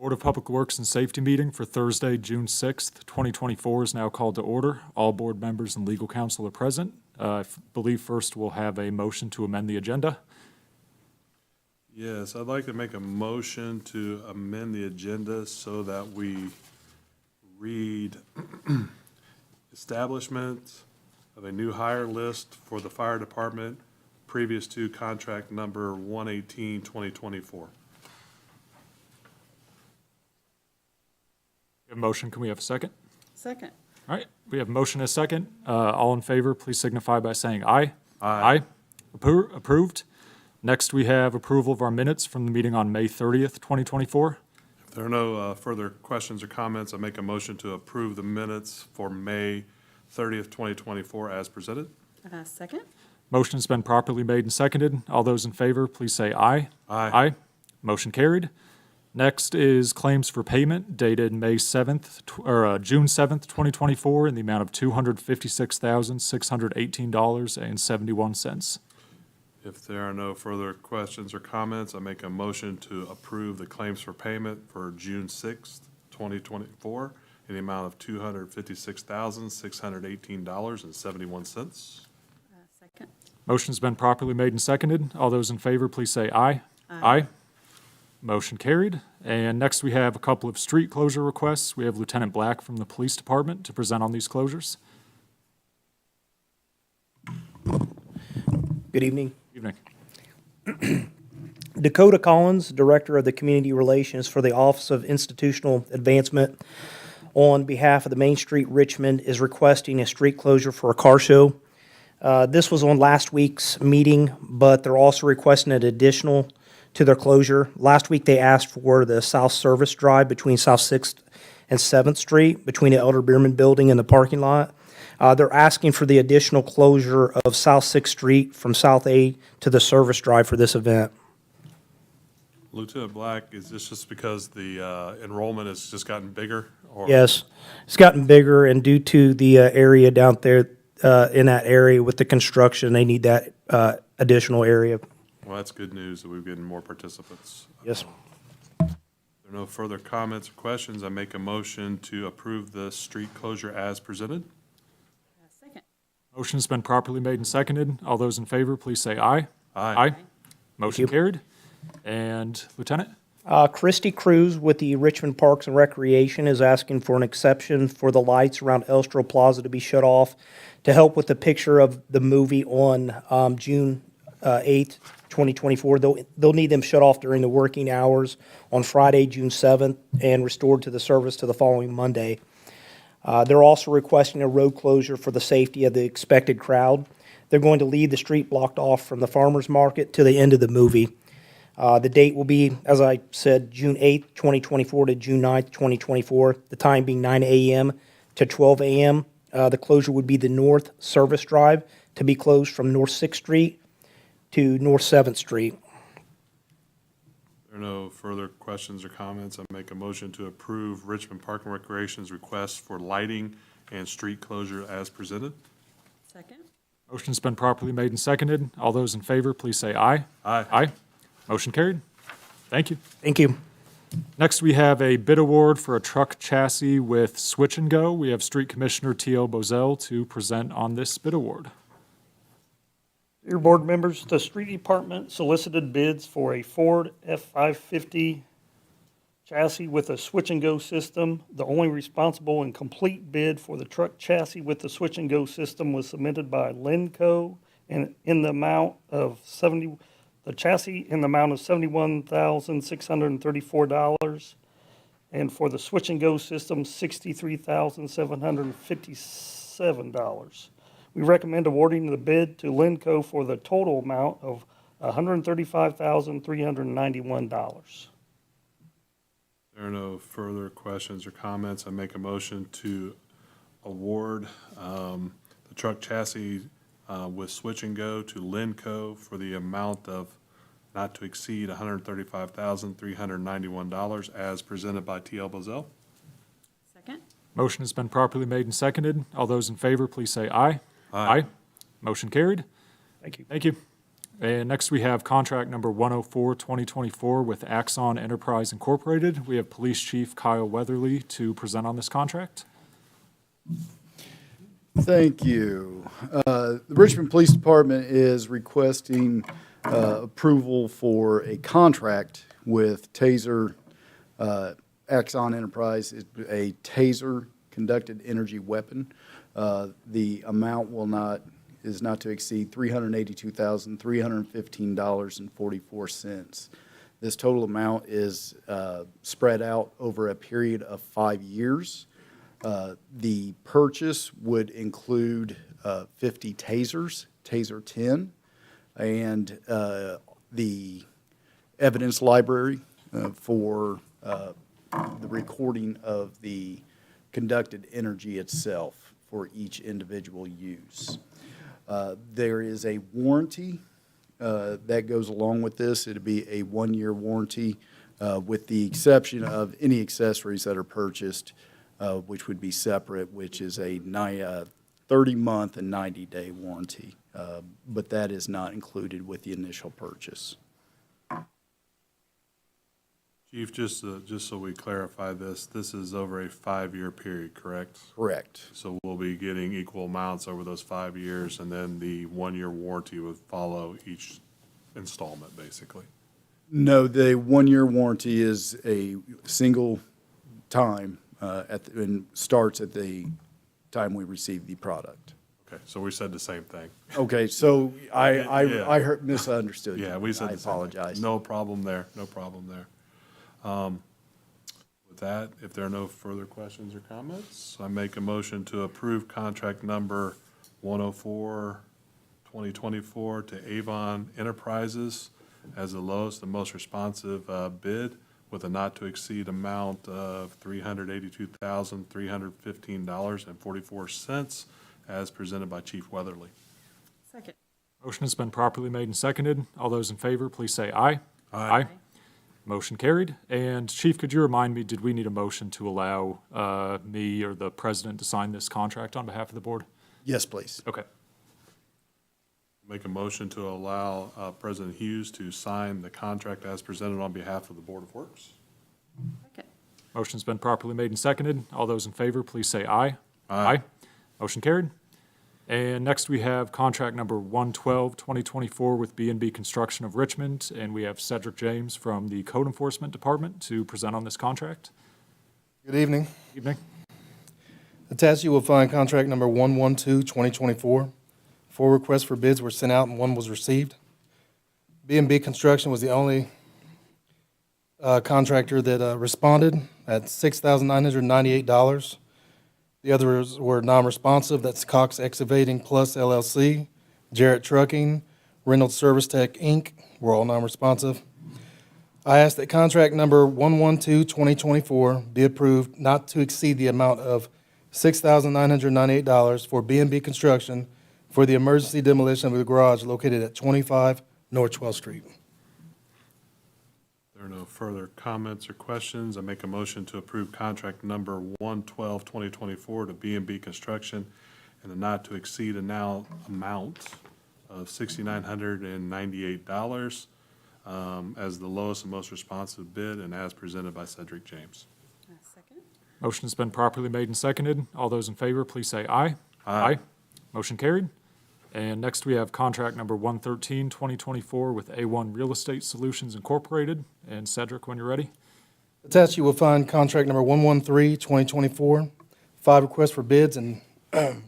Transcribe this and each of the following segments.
Board of Public Works and Safety meeting for Thursday, June 6th, 2024 is now called to order. All board members and legal counsel are present. I believe first we'll have a motion to amend the agenda. Yes, I'd like to make a motion to amend the agenda so that we read establishment of a new hire list for the fire department previous to contract number 118-2024. We have a motion. Can we have a second? Second. All right, we have a motion and a second. All in favor, please signify by saying aye. Aye. Approved. Next, we have approval of our minutes from the meeting on May 30th, 2024. If there are no further questions or comments, I make a motion to approve the minutes for May 30th, 2024 as presented. Second. Motion's been properly made and seconded. All those in favor, please say aye. Aye. Motion carried. Next is claims for payment dated May 7th, June 7th, 2024 in the amount of $256,618.71. If there are no further questions or comments, I make a motion to approve the claims for payment for June 6th, 2024 in the amount of $256,618.71. Second. Motion's been properly made and seconded. All those in favor, please say aye. Aye. Motion carried. And next we have a couple of street closure requests. We have Lieutenant Black from the Police Department to present on these closures. Good evening. Evening. Dakota Collins, Director of the Community Relations for the Office of Institutional Advancement, on behalf of the Main Street Richmond, is requesting a street closure for a car show. This was on last week's meeting, but they're also requesting an additional to their closure. Last week, they asked for the South Service Drive between South 6th and 7th Street, between the Elder Beerman Building and the parking lot. They're asking for the additional closure of South 6th Street from South A to the Service Drive for this event. Lieutenant Black, is this just because the enrollment has just gotten bigger? Or? Yes, it's gotten bigger, and due to the area down there, in that area with the construction, they need that additional area. Well, that's good news that we're getting more participants. Yes. If there are no further comments or questions, I make a motion to approve the street closure as presented. Second. Motion's been properly made and seconded. All those in favor, please say aye. Aye. Motion carried. And Lieutenant? Christy Cruz with the Richmond Parks and Recreation is asking for an exception for the lights around Elstro Plaza to be shut off to help with the picture of the movie on June 8th, 2024. They'll need them shut off during the working hours on Friday, June 7th, and restored to the service to the following Monday. They're also requesting a road closure for the safety of the expected crowd. They're going to leave the street blocked off from the farmer's market to the end of the movie. The date will be, as I said, June 8th, 2024 to June 9th, 2024, the time being 9 a.m. to 12 a.m. The closure would be the North Service Drive to be closed from North 6th Street to North 7th Street. There are no further questions or comments. I make a motion to approve Richmond Park and Recreation's request for lighting and street closure as presented. Second. Motion's been properly made and seconded. All those in favor, please say aye. Aye. Motion carried. Thank you. Thank you. Next, we have a bid award for a truck chassis with Switch and Go. We have Street Commissioner T.L. Bozell to present on this bid award. Dear board members, the street department solicited bids for a Ford F-550 chassis with a switch and go system. The only responsible and complete bid for the truck chassis with the switch and go system was submitted by Lenco and in the amount of $71,634, and for the switch and go system, $63,757. We recommend awarding the bid to Lenco for the total amount of $135,391. There are no further questions or comments. I make a motion to award the truck chassis with Switch and Go to Lenco for the amount of not to exceed $135,391 as presented by T.L. Bozell. Second. Motion has been properly made and seconded. All those in favor, please say aye. Aye. Motion carried. Thank you. Thank you. And next we have contract number 104, 2024 with Axon Enterprise Incorporated. We have Police Chief Kyle Weatherly to present on this contract. Thank you. The Richmond Police Department is requesting approval for a contract with Taser, Axon Enterprise. It's a Taser-conducted energy weapon. The amount is not to exceed $382,315.44. This total amount is spread out over a period of 5 years. The purchase would include 50 tasers, Taser 10, and the evidence library for the recording of the conducted energy itself for each individual use. There is a warranty that goes along with this. It'd be a 1-year warranty with the exception of any accessories that are purchased, which would be separate, which is a 30-month and 90-day warranty. But that is not included with the initial purchase. Chief, just so we clarify this is over a 5-year period, correct? Correct. So we'll be getting equal amounts over those 5 years, and then the 1-year warranty would follow each installment, basically. No, the 1-year warranty is a single time and starts at the time we receive the product. Okay, so we said the same thing. Okay, so I Yeah. heard, misunderstood you. Yeah, we said I the same thing. apologize. No problem there, no problem there. With that, if there are no further questions or comments, I make a motion to approve contract number 104, 2024 to Avon Enterprises as the lowest and most responsive bid with a not-to-exceed amount of $382,315.44 as presented by Chief Weatherly. Second. Motion has been properly made and seconded. All those in favor, please say aye. Aye. Motion carried. And Chief, could you remind me, did we need a motion to allow me or the president to sign this contract on behalf of the board? Yes, please. Okay. Make a motion to allow President Hughes to sign the contract as presented on behalf of the Board of Works. Second. Motion's been properly made and seconded. All those in favor, please say aye. Aye. Motion carried. And next we have contract number 112, 2024 with B&B Construction of Richmond, and we have Cedric James from the Code Enforcement Department to present on this contract. Good evening. Evening. Attached, you will find contract number 112, 2024. 4 requests for bids were sent out and 1 was received. B&B Construction was the only contractor that responded at $6,998. The others were non-responsive. That's Cox Excavating Plus LLC, Jarrett Trucking, Reynolds Service Tech, Inc. We're all non-responsive. I ask that contract number 112, 2024 be approved not to exceed the amount of $6,998 for B&B Construction for the emergency demolition of the garage located at 25 North 12th Street. There are no further comments or questions. I make a motion to approve contract number 112, 2024 to B&B Construction in a not-to-exceed amount of $6,998 as the lowest and most responsive bid and as presented by Cedric James. Second. Motion has been properly made and seconded. All those in favor, please say aye. Aye. Motion carried. And next we have contract number 113, 2024 with A1 Real Estate Solutions Incorporated. And Cedric, when you're ready. Attached, you will find contract number 113, 2024. 5 requests for bids and 5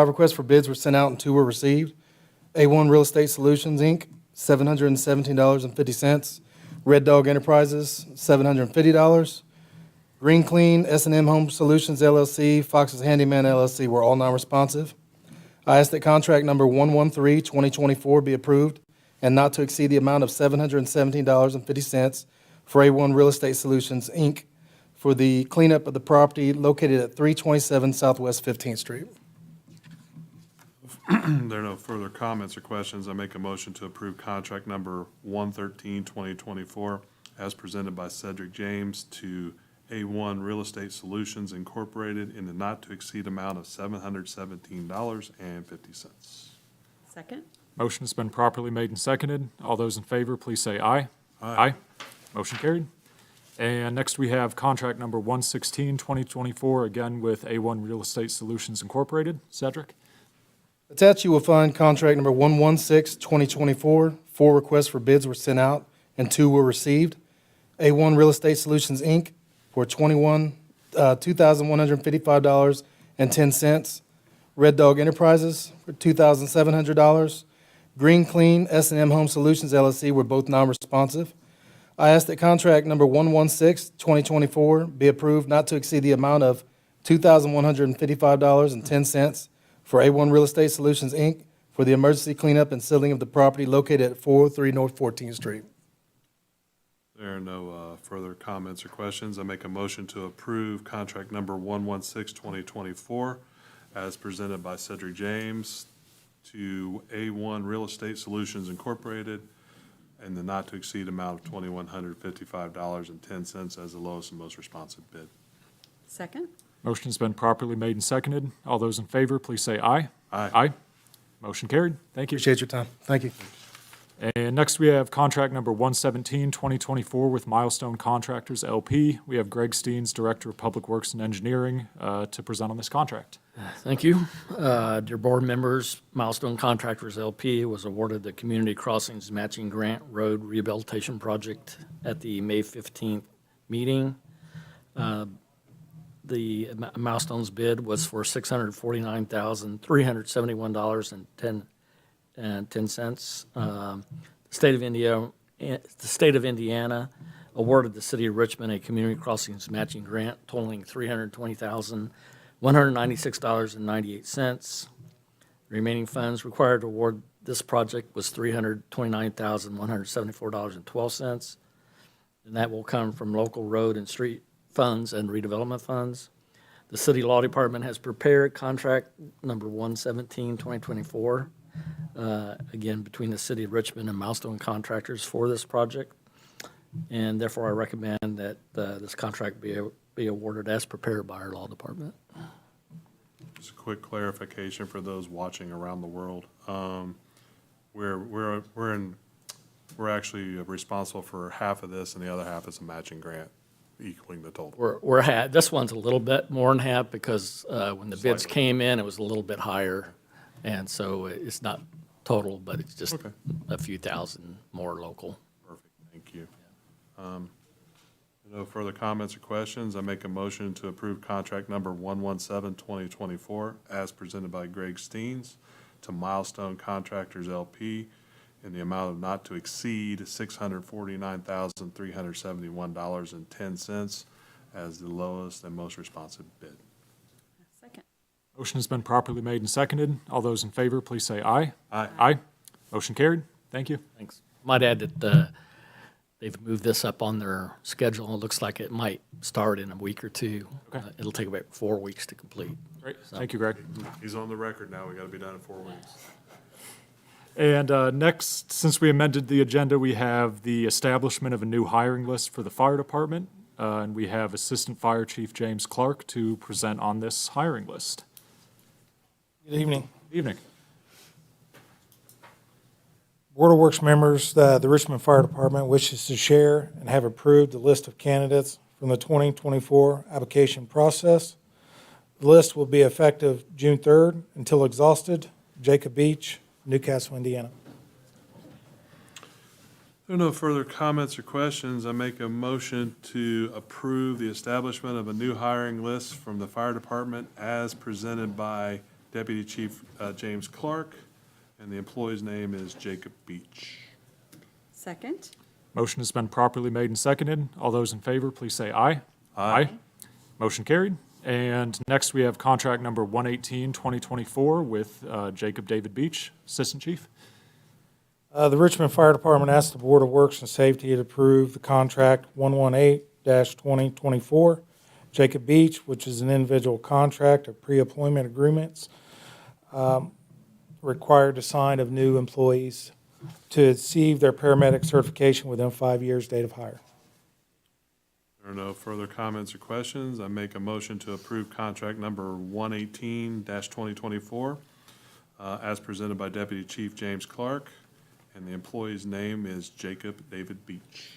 requests for bids were sent out and 2 were received. A1 Real Estate Solutions, Inc., $717.50. Red Dog Enterprises, $750. Green Clean, S&M Home Solutions, LLC, Fox's Handyman, LLC were all non-responsive. I ask that contract number 113, 2024 be approved and not to exceed the amount of $717.50 for A1 Real Estate Solutions, Inc. for the cleanup of the property located at 327 Southwest 15th Street. There are no further comments or questions. I make a motion to approve contract number 113, 2024 as presented by Cedric James to A1 Real Estate Solutions Incorporated in the not-to-exceed amount of $717.50. Second. Motion has been properly made and seconded. All those in favor, please say aye. Aye. Motion carried. And next we have contract number 116, 2024, again with A1 Real Estate Solutions Incorporated. Cedric? Attached, you will find contract number 116, 2024. 4 requests for bids were sent out and 2 were received. A1 Real Estate Solutions, Inc. for $2,155.10. Red Dog Enterprises for $2,700. Green Clean S&M Home Solutions LLC were both non-responsive. I ask that contract number 116, 2024 be approved not to exceed the amount of $2,155.10 for A1 Real Estate Solutions, Inc. for the emergency cleanup and sealing of the property located at 403 North 14th Street. There are no further comments or questions. I make a motion to approve contract number 116, 2024 as presented by Cedric James to A1 Real Estate Solutions Incorporated in the not-to-exceed amount of $2,155.10 as the lowest and most responsive bid. Second? Motion has been properly made and seconded. All those in favor, please say aye. Aye. Motion carried. Thank you. Appreciate your time. Thank you. And next we have contract number 117, 2024 with Milestone Contractors LP. We have Greg Steens, Director of Public Works and Engineering, to present on this contract. Thank you. Dear board members, Milestone Contractors LP was awarded the Community Crossings Matching Grant Road Rehabilitation Project at the May 15th meeting. The Milestone's bid was for $649,371.10. The state of Indiana awarded the city of Richmond a Community Crossings Matching Grant totaling $320,196.98. Remaining funds required to award this project was $329,174.12, and that will come from local road and street funds and redevelopment funds. The city law department has prepared contract number 117, 2024, again, between the city of Richmond and Milestone Contractors for this project, and therefore I recommend that this contract be awarded as prepared by our law department. Just a quick clarification for those watching around the world. We're actually responsible for half of this, and the other half is a matching grant, equaling the total. This one's a little bit more than half because when the bids Slightly. came in, it was a little bit higher, and so it's not total, but it's just Okay. a few thousand more local. Perfect, thank you. No further comments or questions. I make a motion to approve contract number 117, 2024 as presented by Greg Steens to Milestone Contractors LP in the amount of not to exceed $649,371.10 as the lowest and most responsive bid. Second. Motion has been properly made and seconded. All those in favor, please say aye. Aye. Aye. Motion carried. Thank you. Thanks. Might add that they've moved this up on their schedule. It looks like it might start in a week or two. Okay. It'll take about 4 weeks to complete. Great. Thank you, Greg. He's on the record now. We got to be done in 4 weeks. And next, since we amended the agenda, we have the establishment of a new hiring list for the fire department. And we have Assistant Fire Chief James Clark to present on this hiring list. Good evening. Evening. Board of Works members, the Richmond Fire Department wishes to share and have approved the list of candidates from the 2024 application process. The list will be effective June 3rd until exhausted. Jacob Beach, Newcastle, Indiana. There are no further comments or questions. I make a motion to approve the establishment of a new hiring list from the fire department as presented by Deputy Chief James Clark, and the employee's name is Jacob Beach. Second? Motion has been properly made and seconded. All those in favor, please say aye. Aye. Motion carried. And next, we have contract number 118, 2024 with Jacob David Beach, Assistant Chief. The Richmond Fire Department asked the Board of Works and Safety to approve the contract 118-2024. Jacob Beach, which is an individual contract of pre-employment agreements required to sign of new employees to achieve their paramedic certification within 5 years date of hire. There are no further comments or questions. I make a motion to approve contract number 118-2024 as presented by Deputy Chief James Clark, and the employee's name is Jacob David Beach.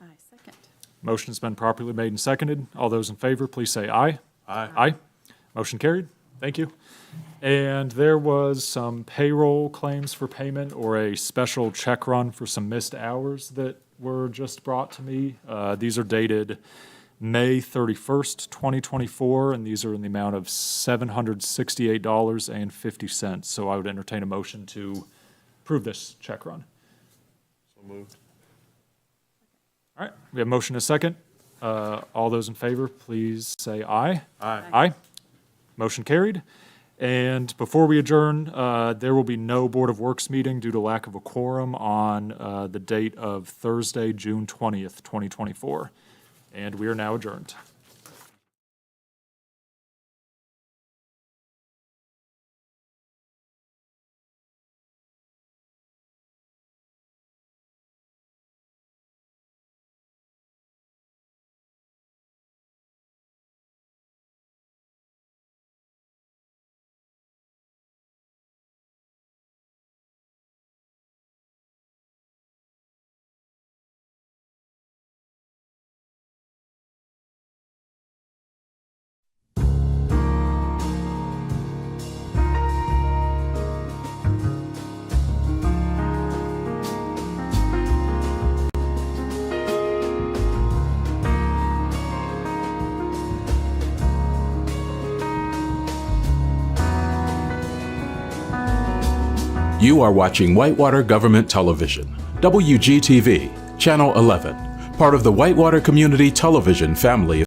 I second. Motion's been properly made and seconded. All those in favor, please say aye. Aye. Aye. Motion carried. Thank you. And there was some payroll claims for payment or a special check run for some missed hours that were just brought to me. These are dated May 31st, 2024, and these are in the amount of $768.50. So I would entertain a motion to approve this check run. So moved. All right, we have motion and a second. All those in favor, please say aye. Aye. Aye. Motion carried. And before we adjourn, there will be no Board of Works meeting due to lack of a quorum on the date of Thursday, June 20th, 2024. And we are now adjourned. You are watching Whitewater Government Television, WGTV, Channel 11, part of the Whitewater Community Television family.